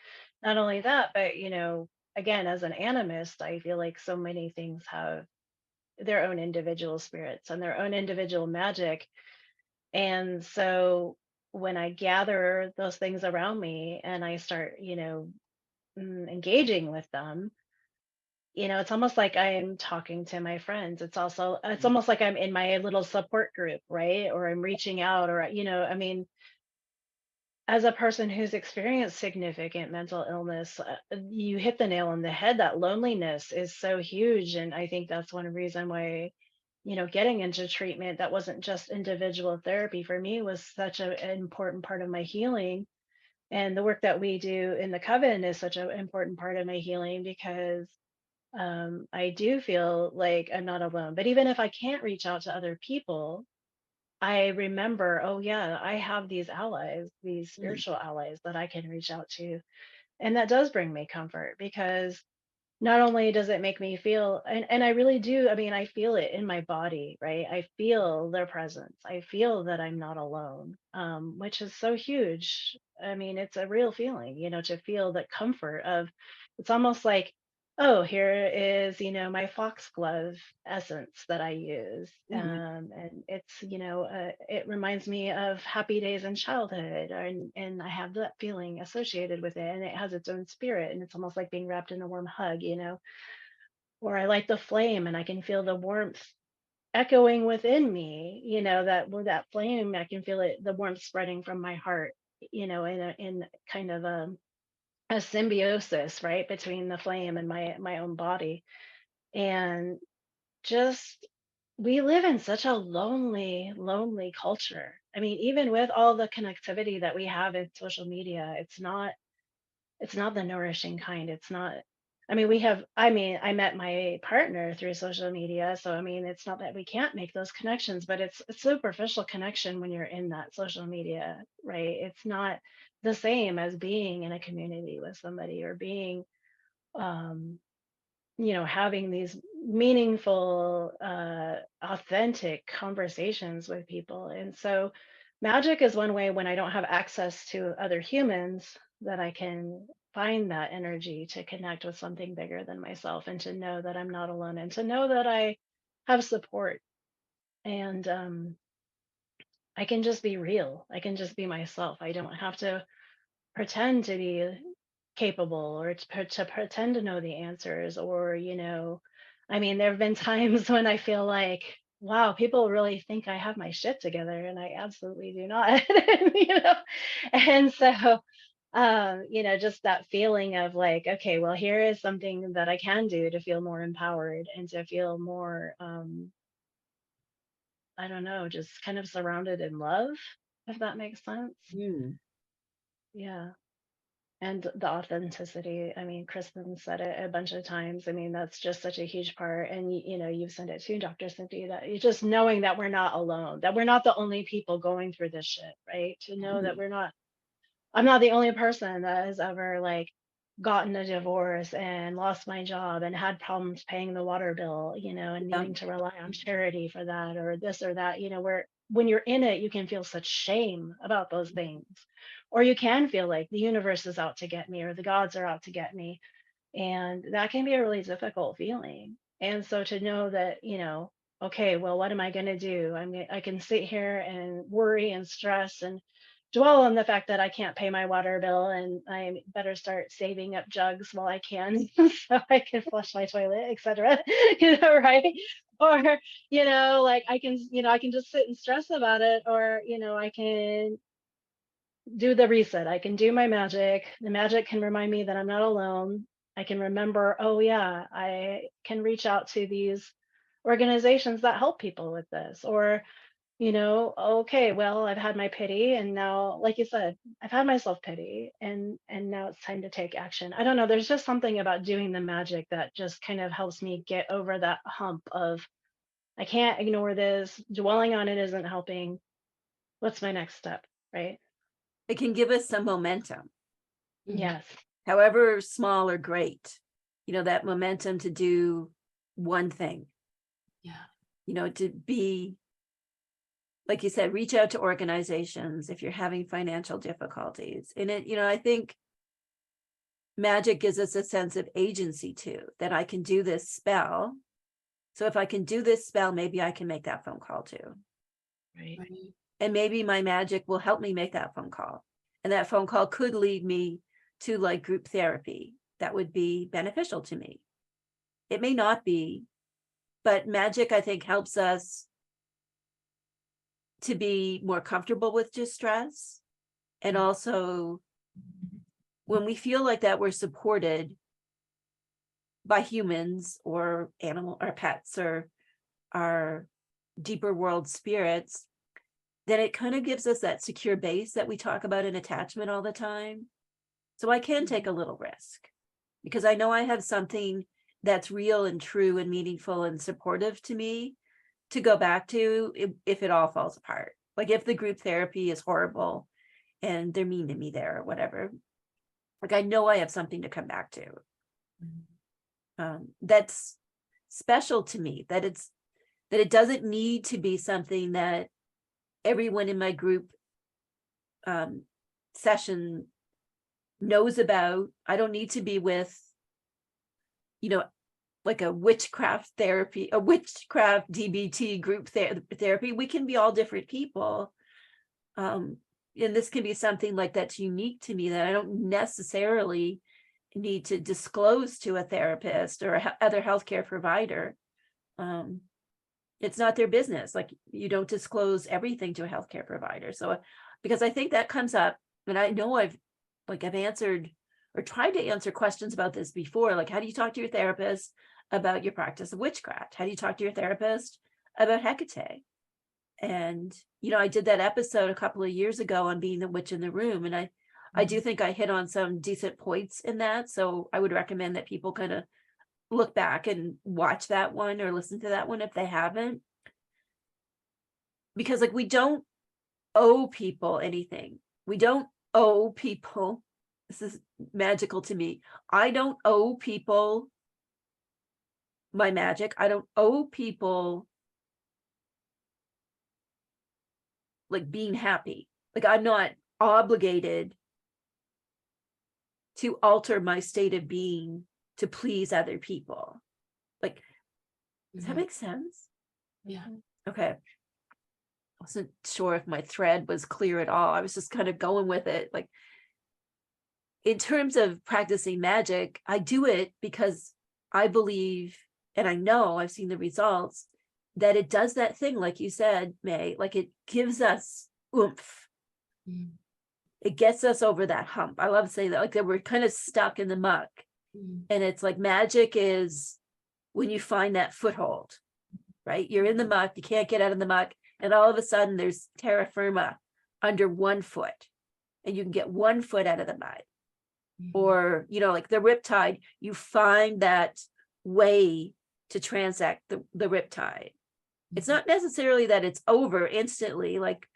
not only that, but again, as an animist, I feel like so many things have their own individual spirits and their own individual magic. And so when I gather those things around me and I start, engaging with them, it's almost like I'm talking to my friends. It's almost like I'm in my little support group, right? Or I'm reaching out, or, I mean, as a person who's experienced significant mental illness, you hit the nail on the head. That loneliness is so huge. And I think that's one reason why, getting into treatment that wasn't just individual therapy for me was such an important part of my healing. And the work that we do in the coven is such an important part of my healing because I do feel like I'm not alone. But even if I can't reach out to other people, I remember, oh, yeah, I have these allies, these Mm. spiritual allies that I can reach out to. And that does bring me comfort because not only does it make me feel, and I really do, I mean, I feel it in my body, right? I feel their presence. I feel that I'm not alone, which is so huge. I mean, it's a real feeling, to feel the comfort of, it's almost like, oh, here is, my foxglove essence that I use. Mhm. And it's, it reminds me of happy days in childhood, and I have that feeling associated with it, and it has its own spirit, and it's almost like being wrapped in a warm hug, or I light the flame and I can feel the warmth echoing within me, that with that flame, I can feel it, the warmth spreading from my heart, in kind of a symbiosis, right, between the flame and my own body. And just, we live in such a lonely, lonely culture. I mean, even with all the connectivity that we have in social media, it's not the nourishing kind. It's not, I mean, I met my partner through social media. So, I mean, it's not that we can't make those connections, but it's a superficial connection when you're in that social media, right? It's not the same as being in a community with somebody, or being, um, having these meaningful, authentic conversations with people. And so magic is one way, when I don't have access to other humans, that I can find that energy to connect with something bigger than myself, and to know that I'm not alone, and to know that I have support. And I can just be real. I can just be myself. I don't have to pretend to be capable, or to pretend to know the answers, or I mean, there have been times when I feel like, wow, people really think I have my shit together, and I absolutely do not. And so just that feeling of like, okay, well, here is something that I can do to feel more empowered, and to feel more, I don't know, just kind of surrounded in love, if that makes sense. Mm. Yeah. And the authenticity. I mean, Kristen said it a bunch of times. I mean, that's just such a huge part. And you've said it too, Dr. Cynthia, that you just knowing that we're not alone, that we're not the only people going through this shit, right? To know that I'm not the only person that has ever like gotten a divorce and lost my job and had problems paying the water bill, and Yeah. needing to rely on charity for that or this or that, where when you're in it, you can feel such shame about those things. Or you can feel like the universe is out to get me or the gods are out to get me. And that can be a really difficult feeling. And so to know that, okay, well, what am I going to do? I can sit here and worry and stress and dwell on the fact that I can't pay my water bill and I better start saving up jugs while I can so I can flush my toilet, etc. Right? Or, like I can just sit and stress about it, or, I can do the reset. I can do my magic. The magic can remind me that I'm not alone. I can remember, oh yeah, I can reach out to these organizations that help people with this. Or, okay, well, I've had my pity and now, like you said, I've had my self-pity and now it's time to take action. I don't know, there's just something about doing the magic that just kind of helps me get over that hump of I can't ignore this. Dwelling on it isn't helping. What's my next step? Right? It can give us some momentum, Yes. however small or great, that momentum to do one thing. Yeah. To be, like you said, reach out to organizations if you're having financial difficulties. And I think magic gives us a sense of agency too, that I can do this spell. So if I can do this spell, maybe I can make that phone call too. Right. Right. And maybe my magic will help me make that phone call. And that phone call could lead me to like group therapy that would be beneficial to me. It may not be, but magic, I think, helps us to be more comfortable with distress. And also, when we feel like that we're supported by humans or animal or pets or our deeper world spirits, then it kind of gives us that secure base that we talk about in attachment all the time. So I can take a little risk because I know I have something that's real and true and meaningful and supportive to me to go back to if it all falls apart. Like if the group therapy is horrible and they're mean to me there or whatever, like I know I have something to come back to. That's special to me, that it doesn't need to be something that everyone in my group session knows about. I don't need to be with, like a witchcraft therapy, a witchcraft DBT group therapy. We can be all different people. And this can be something like that's unique to me that I don't necessarily need to disclose to a therapist or other healthcare provider. It's not their business. Like you don't disclose everything to a healthcare provider. So, because I think that comes up, and I know I've answered or tried to answer questions about this before. Like, how do you talk to your therapist about your practice of witchcraft? How do you talk to your therapist about Hecate? And, I did that episode a couple of years ago on being the witch in the room. And I do think I hit on some decent points in that. So I would recommend that people kind of look back and watch that one or listen to that one if they haven't. Because we don't owe people anything. We don't owe people. This is magical to me. I don't owe people my magic. I don't owe people being happy. I'm not obligated to alter my state of being to please other people. Does that make sense? Yeah. Okay. I wasn't sure if my thread was clear at all. I was just kind of going with it. In terms of practicing magic, I do it because I believe, and I know I've seen the results, that it does that thing, like you said, May, it gives us oomph. It gets us over that hump. I love saying that, that we're kind of stuck in the muck. And it's magic is when you find that foothold, right? You're in the muck, you can't get out of the muck, and all of a sudden there's terra firma under one foot, and you can get one foot out of the mud. or, you know, like the riptide, you find that way to transact the riptide. It's not necessarily that it's over instantly, like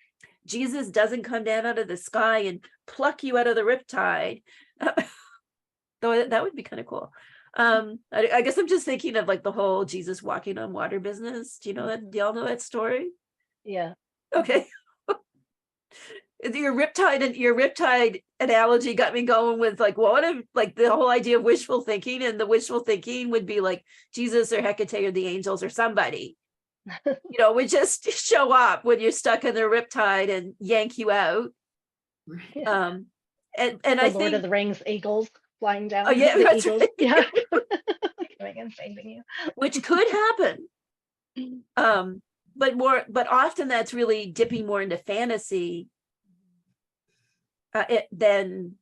Jesus doesn't come down out of the sky and pluck you out of the riptide. Though that would be kind of cool. I guess I'm just thinking of like the whole Jesus walking on water business. Do you know that? Do y'all know that story? Yeah. Okay. Your riptide analogy got me going with like, what if like the whole idea of wishful thinking, and the wishful thinking would be like Jesus or Hecate or the angels or somebody, you know, would just show up when you're stuck in the riptide and yank you out. Yeah. And The I Lord think, of the Rings eagles flying down. oh yeah, The that's eagles. right. Yeah. Coming and saving you. Which could happen. But often that's really dipping more into fantasy than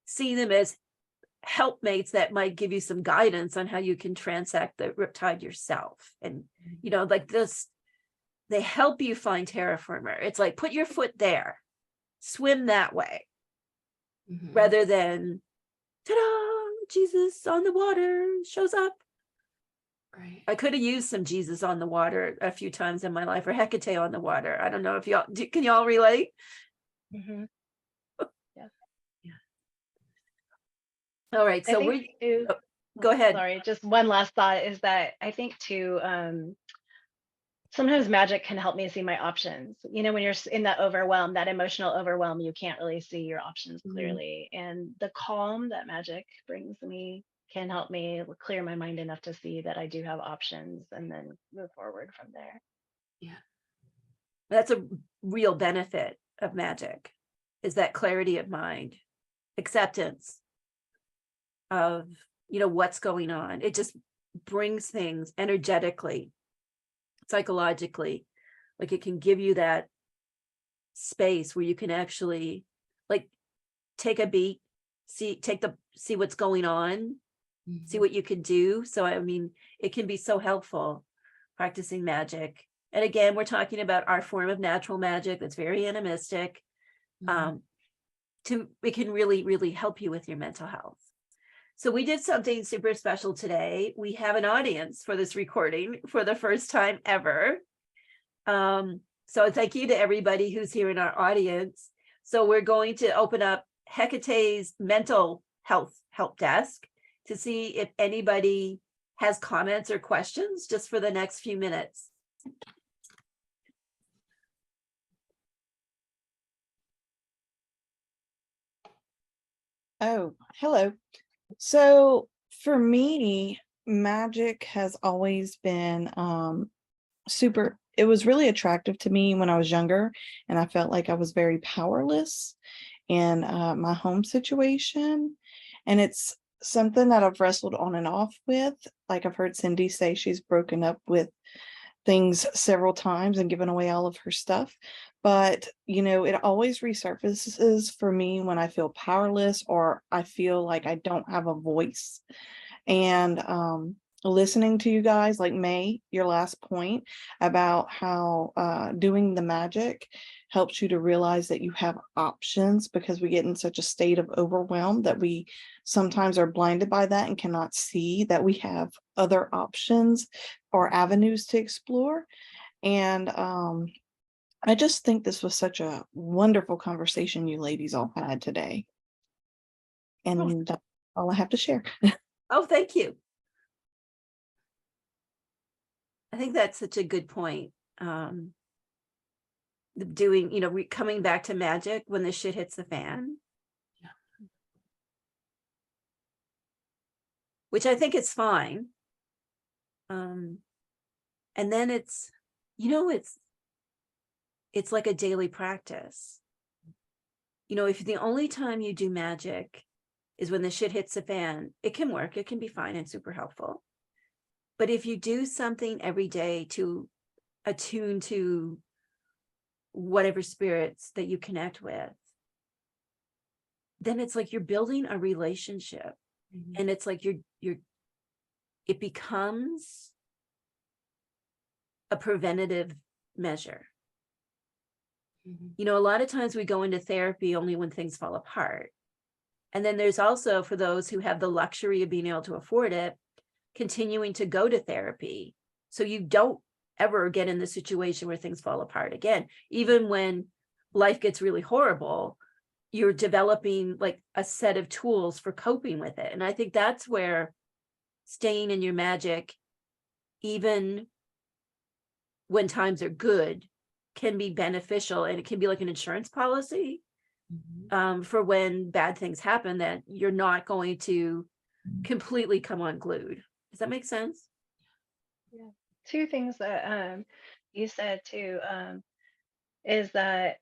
seeing them as helpmates that might give you some guidance on how you can transact the riptide yourself. And, you know, like this, they help you find terra firma. It's like, put your foot there, swim that way, rather than, ta-da, Jesus on the water shows up. Right. I could have used some Jesus on the water a few times in my life, or Hecate on the water. I don't know if y'all, can y'all relate? Mm-hmm. All right, I so think too, go ahead. sorry, just one last thought is that I think too, sometimes magic can help me see my options. You know, when you're in that overwhelm, that emotional overwhelm, you can't really see your options clearly. And the calm that magic brings me can help me clear my mind enough to see that I do have options and then move forward from there. Yeah. That's a real benefit of magic, is that clarity of mind, acceptance of, you know, what's going on. It just brings things energetically, psychologically, like it can give you that space where you can actually like take a beat, see what's going on, see what you can do. So I mean, it can be so helpful practicing magic. And again, we're talking about our form of natural magic that's very animistic. It can really, really help you with your mental health. So we did something super special today. We have an audience for this recording for the first time ever. So thank you to everybody who's here in our audience. So we're going to open up Hecate's mental health help desk to see if anybody has comments or questions just for the next few minutes. Oh, hello. So for me, magic has always been super, it was really attractive to me when I was younger, and I felt like I was very powerless in my home situation. And it's something that I've wrestled on and off with. Like I've heard Cindy say she's broken up with things several times and given away all of her stuff. But, you know, it always resurfaces for me when I feel powerless or I feel like I don't have a voice. And listening to you guys, like May, your last point about how doing the magic helps you to realize that you have options, because we get in such a state of overwhelm that we sometimes are blinded by that and cannot see that we have other options or avenues to explore. And I just think this was such a wonderful conversation you ladies all had today. And that's all I have to share. Oh, thank you. I think that's such a good point. Doing, you know, coming back to magic when the shit hits the fan. Yeah. Which I think it's fine. And then it's, you know, it's like a daily practice. You know, if the only time you do magic is when the shit hits the fan, it can work, it can be fine and super helpful. But if you do something every day to attune to whatever spirits that you connect with, then it's like you're building a relationship. And it's like it becomes a preventative measure. You know, a lot of times we go into therapy only when things fall apart. And then there's also, for those who have the luxury of being able to afford it, continuing to go to therapy. So you don't ever get in the situation where things fall apart again. Even when life gets really horrible, you're developing like a set of tools for coping with it. And I think that's where staying in your magic, even when times are good, can be beneficial. And it can be like an insurance policy for when bad things happen, that you're not going to completely come unglued. Does that make sense? Yeah. Two things that you said too is that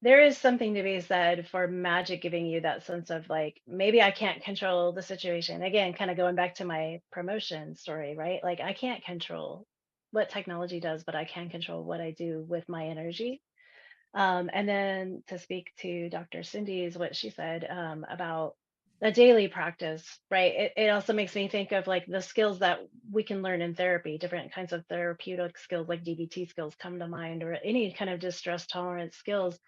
there is something to be said for magic giving you that sense of like, maybe I can't control the situation. Again, kind of going back to my promotion story, right? Like I can't control what technology does, but I can control what I do with my energy. And then to speak to Dr. Cindy's, what she said about the daily practice, right? It also makes me think of like the skills that we can learn in therapy, different kinds of therapeutic skills, like DBT skills come to mind, or any kind of distress tolerance skills.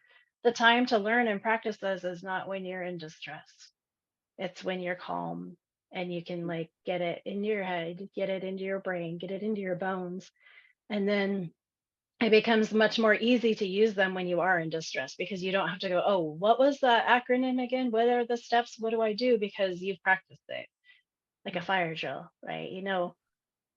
The time to learn and practice those is not when you're in distress. It's when you're calm and you can like get it in your head, get it into your brain, get it into your bones. And then it becomes much more easy to use them when you are in distress, because you don't have to go, oh, what was the acronym again? What are the steps? What do I do? Because you've practiced it like a fire drill, right? You know,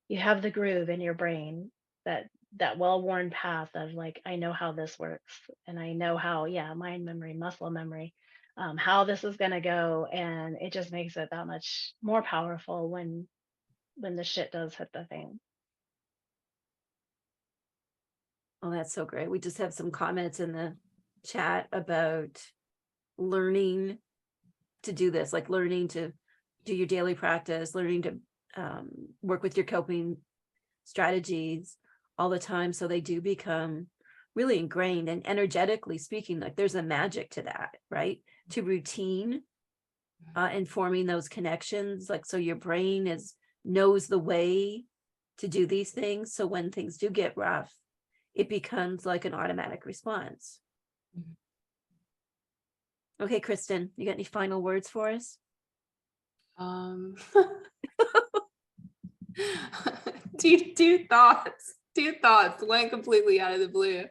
you have the groove in your brain, that well-worn path of like, I know how this works, and I know how, yeah, mind memory, muscle memory, how this is going to go. And it just makes it that much more powerful when the shit does hit the fan. Oh, that's so great. We just have some comments in the chat about learning to do this, like learning to do your daily practice, learning to work with your coping strategies all the time. So they do become really ingrained, and energetically speaking, like there's a magic to that, right? To routine and forming those connections. Like, so your brain knows the way to do these things. So when things do get rough, it becomes like an automatic response. Okay, Christen, you got any final words for us? Two thoughts went completely out of the blue.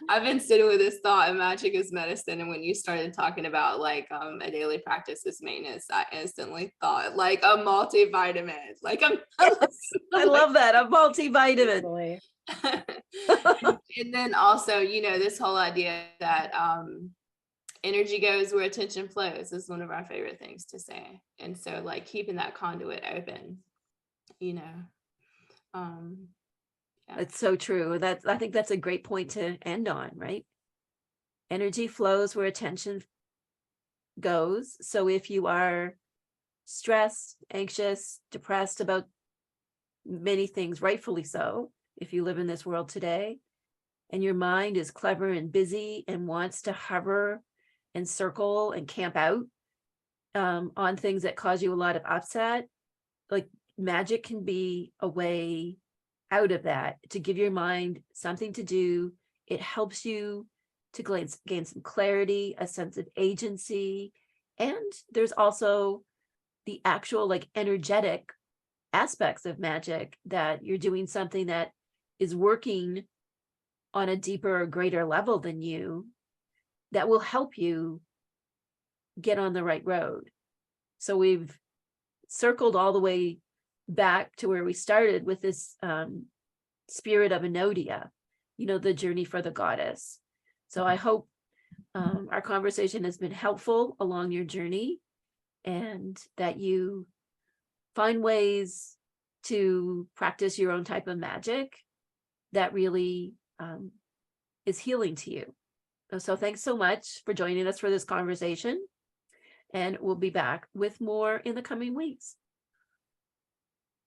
I've been sitting with this thought of magic as medicine, and when you started talking about like a daily practice as maintenance, I instantly thought like a multivitamin. Like I love that, a multivitamin. Boy. And then also, you know, this whole idea that energy goes where attention flows is one of our favorite things to say. And so like keeping that conduit open, you know. Yeah. It's so true. I think that's a great point to end on, right? Energy flows where attention goes. So if you are stressed, anxious, depressed about many things, rightfully so, if you live in this world today, and your mind is clever and busy and wants to hover and circle and camp out on things that cause you a lot of upset, like magic can be a way out of that, to give your mind something to do. It helps you to gain some clarity, a sense of agency. And there's also the actual like energetic aspects of magic, that you're doing something that is working on a deeper or greater level than you, that will help you get on the right road. So we've circled all the way back to where we started with this spirit of Enodia, you know, the journey for the goddess. So I hope our conversation has been helpful along your journey, and that you find ways to practice your own type of magic that really is healing to you. So thanks so much for joining us for this conversation, and we'll be back with more in the coming weeks.